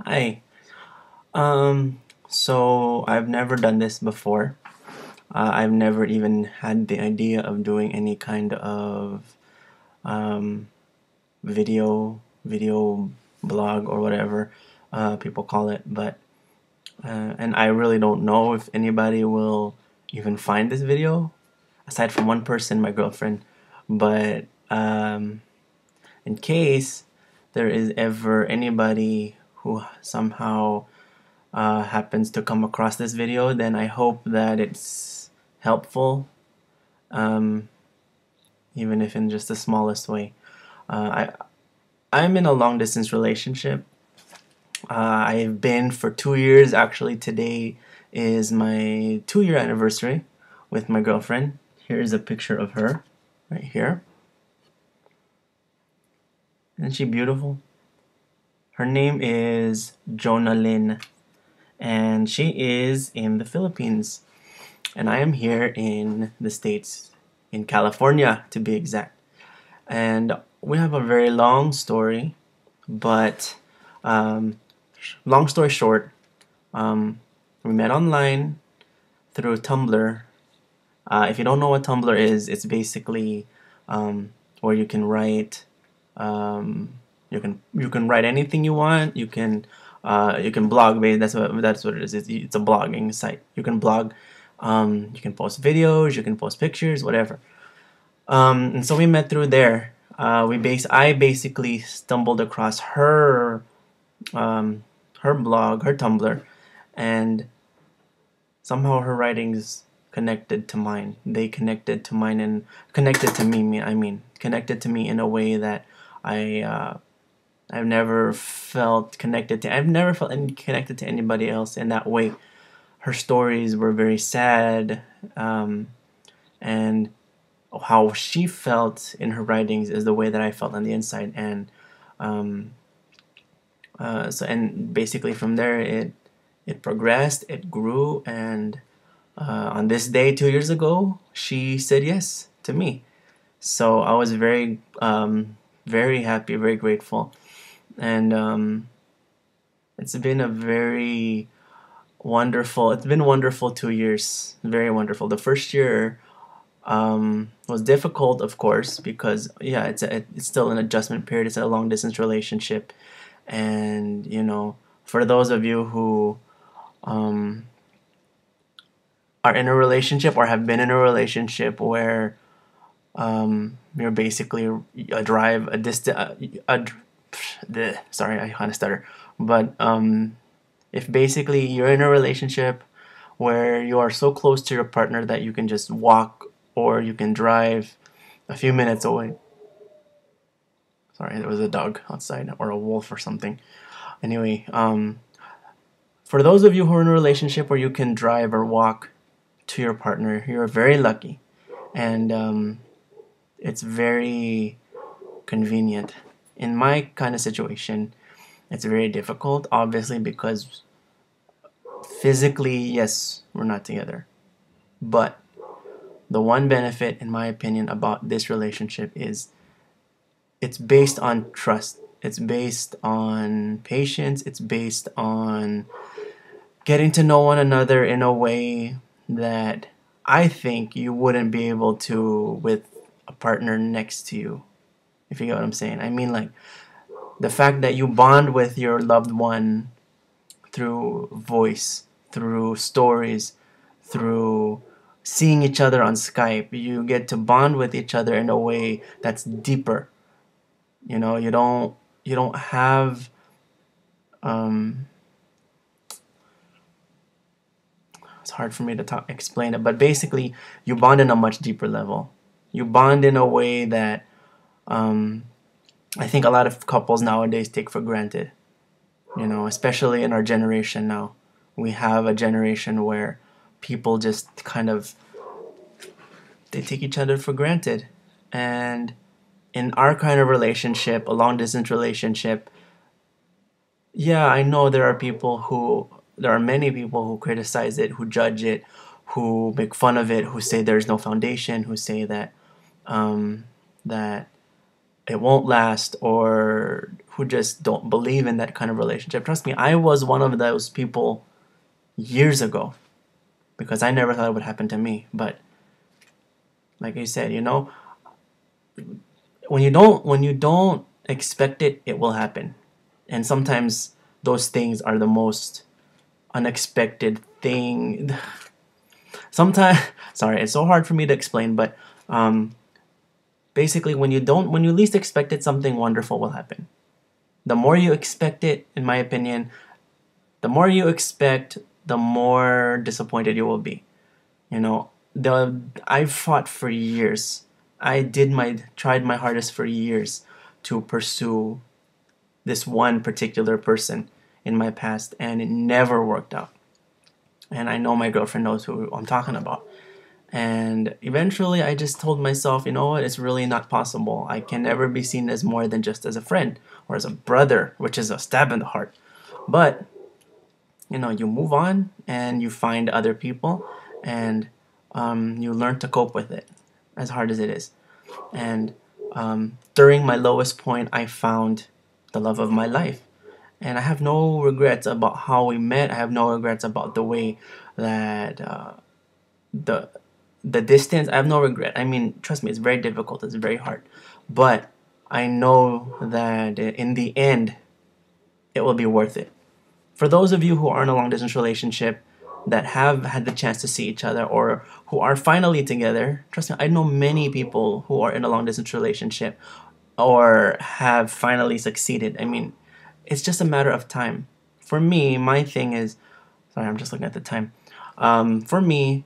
Hi. So I've never done this before. I've never even had the idea of doing any kind of um, video blog or whatever people call it. But and I really don't know if anybody will even find this video aside from one person, my girlfriend. But in case there is ever anybody who somehow happens to come across this video, then I hope that it's helpful, um, even if in just the smallest way. I'm in a long distance relationship. I've been for 2 years. Actually, today is my 2 year anniversary with my girlfriend. Here's a picture of her right here. Isn't she beautiful? Her name is Jonah Lynn, and she is in the Philippines. And I am here in the States, in California to be exact. And we have a very long story, but um, long story short, we met online through Tumblr. If you don't know what Tumblr is, it's basically where you can write. Um, you can write anything you want. You can blog. That's what it is. It's a blogging site. You can blog. You can post videos. You can post pictures. Whatever. And so we met through there. I basically stumbled across um, her blog, her Tumblr, and somehow her writings connected to mine. They connected to mine and connected to me. I mean, connected to me in a way that I I've never felt connected to. I've never felt connected to anybody else in that way. Her stories were very sad, and how she felt in her writings is the way that I felt on the inside, and um, and basically from there it progressed, it grew, and on this day 2 years ago, she said yes to me. So I was very happy, very grateful, and it's been a very wonderful. It's been wonderful 2 years, very wonderful. The first year was difficult, of course, because yeah, it's still an adjustment period. It's a long distance relationship, and for those of you who um, are in a relationship or have been in a relationship where you're basically a drive a distance, sorry, I kind of stutter, but if basically you're in a relationship where you are so close to your partner that you can just walk or you can drive a few minutes away. Sorry, there was a dog outside or a wolf or something. Anyway, for those of you who are in a relationship where you can drive or walk to your partner, you're very lucky, and it's very convenient. In my kind of situation, it's very difficult, obviously, because physically, yes, we're not together. But the one benefit, in my opinion, about this relationship is it's based on trust. It's based on patience. It's based on getting to know one another in a way that I think you wouldn't be able to with a partner next to you, if you get what I'm saying. I mean, like, the fact that you bond with your loved one through voice, through stories, through seeing each other on Skype, you get to bond with each other in a way that's deeper. You don't have um, it's hard for me to explain it, but basically you bond in a much deeper level. You bond in a way that um, I think a lot of couples nowadays take for granted. Especially in our generation now. We have a generation where people just kind of they take each other for granted. And in our kind of relationship, a long distance relationship, yeah, I know there are many people who criticize it, who judge it, who make fun of it, who say there's no foundation, who say that um, that it won't last, or who just don't believe in that kind of relationship. Trust me, I was one of those people years ago, because I never thought it would happen to me. But like I said, when you don't expect it, it will happen. And sometimes those things are the most unexpected thing. Sometimes, sorry, it's so hard for me to explain, but um, basically, when you least expect it, something wonderful will happen. The more you expect it, in my opinion, the more you expect, the more disappointed you will be. You know, I've fought for years. Tried my hardest for years to pursue this one particular person in my past, and it never worked out. And I know my girlfriend knows who I'm talking about. And eventually I just told myself, you know what, it's really not possible. I can never be seen as more than just as a friend or as a brother, which is a stab in the heart. But, you move on and you find other people, and you learn to cope with it, as hard as it is. And during my lowest point, I found the love of my life. And I have no regrets about how we met. I have no regrets about the way that the the distance. I have no regret. I mean, trust me, it's very difficult. It's very hard, but I know that in the end, it will be worth it. For those of you who are in a long distance relationship, that have had the chance to see each other, or who are finally together, trust me, I know many people who are in a long distance relationship or have finally succeeded. I mean, it's just a matter of time. For me, my thing is, sorry, I'm just looking at the time. For me,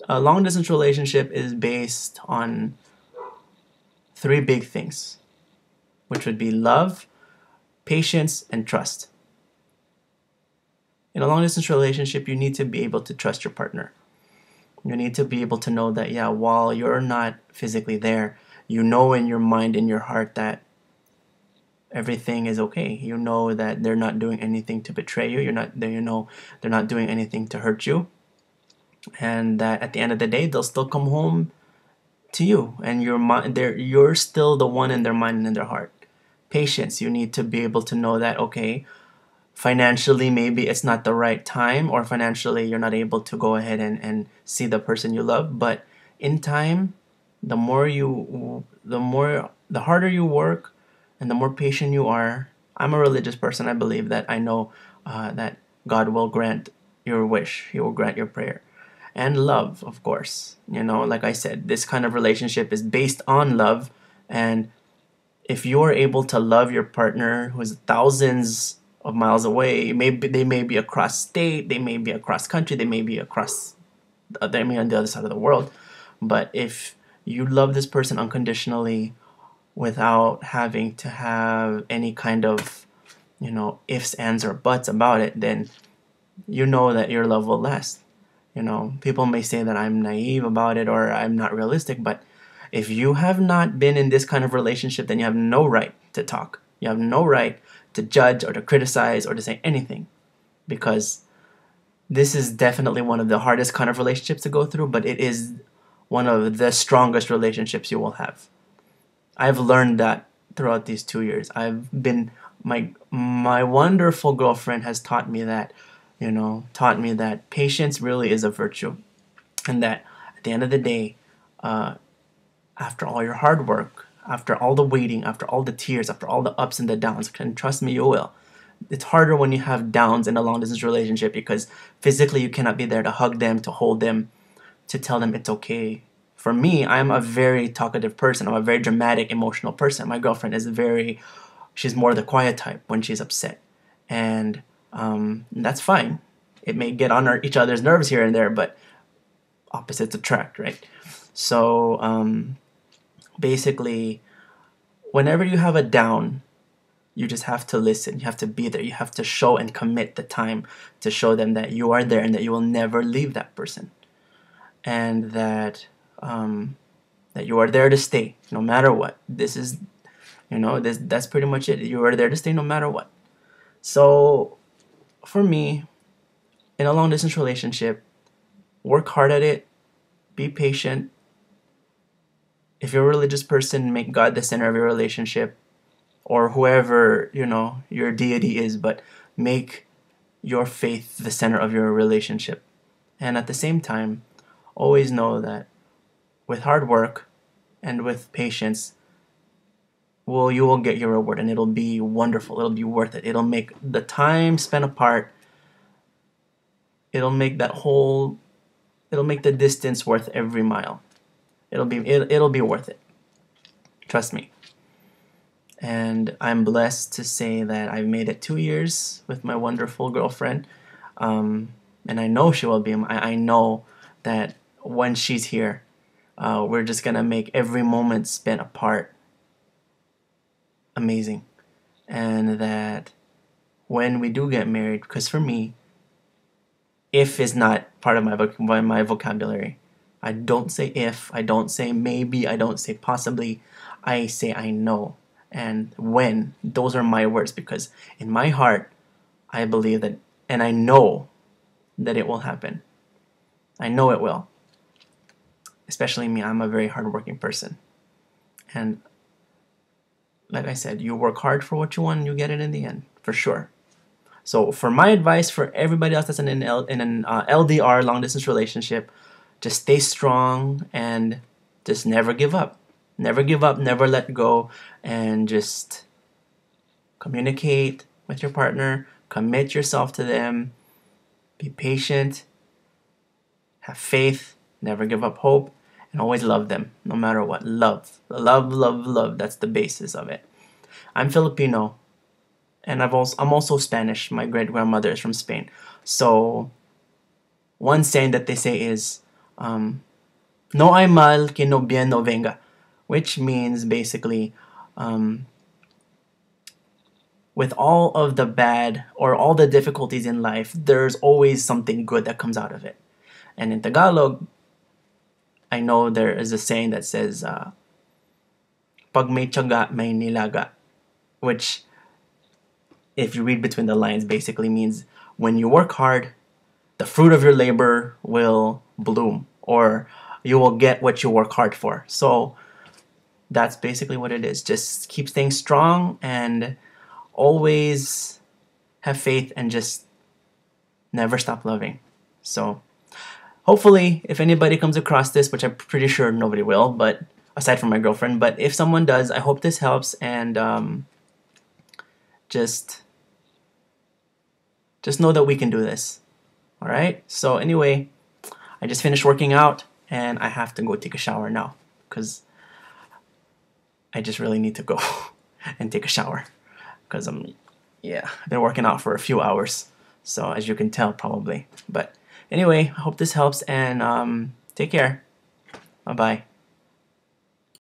a long distance relationship is based on three big things, which would be love, patience, and trust. In a long distance relationship, you need to be able to trust your partner. You need to be able to know that, yeah, while you're not physically there, you know in your mind, in your heart, that everything is okay. You know that they're not doing anything to betray you. You're not there. They're not doing anything to hurt you, and that at the end of the day, they'll still come home to you, and you're still the one in their mind and in their heart. Patience. You need to be able to know that, okay, financially maybe it's not the right time, or financially you're not able to go ahead and see the person you love, but in time, the harder you work and the more patient you are. I'm a religious person. I believe that. I know that God will grant your wish. He will grant your prayer. And love, of course. Like I said, this kind of relationship is based on love. And if you're able to love your partner who is thousands of miles away, maybe they may be across state, they may be across country, they may be they may be on the other side of the world. But if you love this person unconditionally, without having to have any kind of, ifs, ands, or buts about it, then you know that your love will last. People may say that I'm naive about it or I'm not realistic, but if you have not been in this kind of relationship, then you have no right to talk. You have no right to judge or to criticize or to say anything, because this is definitely one of the hardest kind of relationships to go through, but it is one of the strongest relationships you will have. I've learned that throughout these 2 years. My wonderful girlfriend has taught me that patience really is a virtue, and that at the end of the day, after all your hard work, after all the waiting, after all the tears, after all the ups and the downs, and trust me, you will. It's harder when you have downs in a long distance relationship, because physically you cannot be there to hug them, to hold them, to tell them it's okay. For me, I'm a very talkative person. I'm a very dramatic, emotional person. My girlfriend is she's more the quiet type when she's upset. And that's fine. It may get on each other's nerves here and there, but opposites attract, right? So basically, whenever you have a down, you just have to listen. You have to be there. You have to show and commit the time to show them that you are there and that you will never leave that person, and that you are there to stay no matter what. That's pretty much it. You are there to stay no matter what. So for me, in a long distance relationship, work hard at it, be patient. if you're a religious person, make God the center of your relationship, or whoever, you know, your deity is, but make your faith the center of your relationship. And at the same time, always know that with hard work and with patience, well, you will get your reward, and it'll be wonderful. It'll be worth it. It'll make the time spent apart, it'll make it'll make the distance worth every mile. It'll be worth it. Trust me. And I'm blessed to say that I've made it 2 years with my wonderful girlfriend. And I know she will be. I know that when she's here, we're just gonna make every moment spent apart amazing. And that when we do get married, because for me, if is not part of my vocabulary. I don't say if, I don't say maybe, I don't say possibly, I say I know. And when, those are my words, because in my heart, I believe that, and I know that it will happen. I know it will. Especially me, I'm a very hardworking person. And like I said, you work hard for what you want and you get it in the end, for sure. So for my advice for everybody else that's in an LDR, long distance relationship, just stay strong and just never give up. Never give up, never let go, and just communicate with your partner, commit yourself to them, be patient, have faith, never give up hope, and always love them, no matter what. Love, love, love, love. That's the basis of it. I'm Filipino, and I'm also Spanish. My great grandmother is from Spain. So one saying that they say is, "No hay mal que no bien no venga," which means basically, with all of the bad or all the difficulties in life, there's always something good that comes out of it. And in Tagalog, I know there is a saying that says, "Pag may tiyaga, may nilaga," which, if you read between the lines, basically means when you work hard, the fruit of your labor will bloom, or you will get what you work hard for. So that's basically what it is. Just keep staying strong and always have faith and just never stop loving. So hopefully, if anybody comes across this, which I'm pretty sure nobody will, but aside from my girlfriend, but if someone does, I hope this helps, and just know that we can do this. All right? So anyway, I just finished working out, and I have to go take a shower now, because I just really need to go and take a shower, because I've been working out for a few hours, so as you can tell probably. But anyway, I hope this helps, and take care. Bye-bye.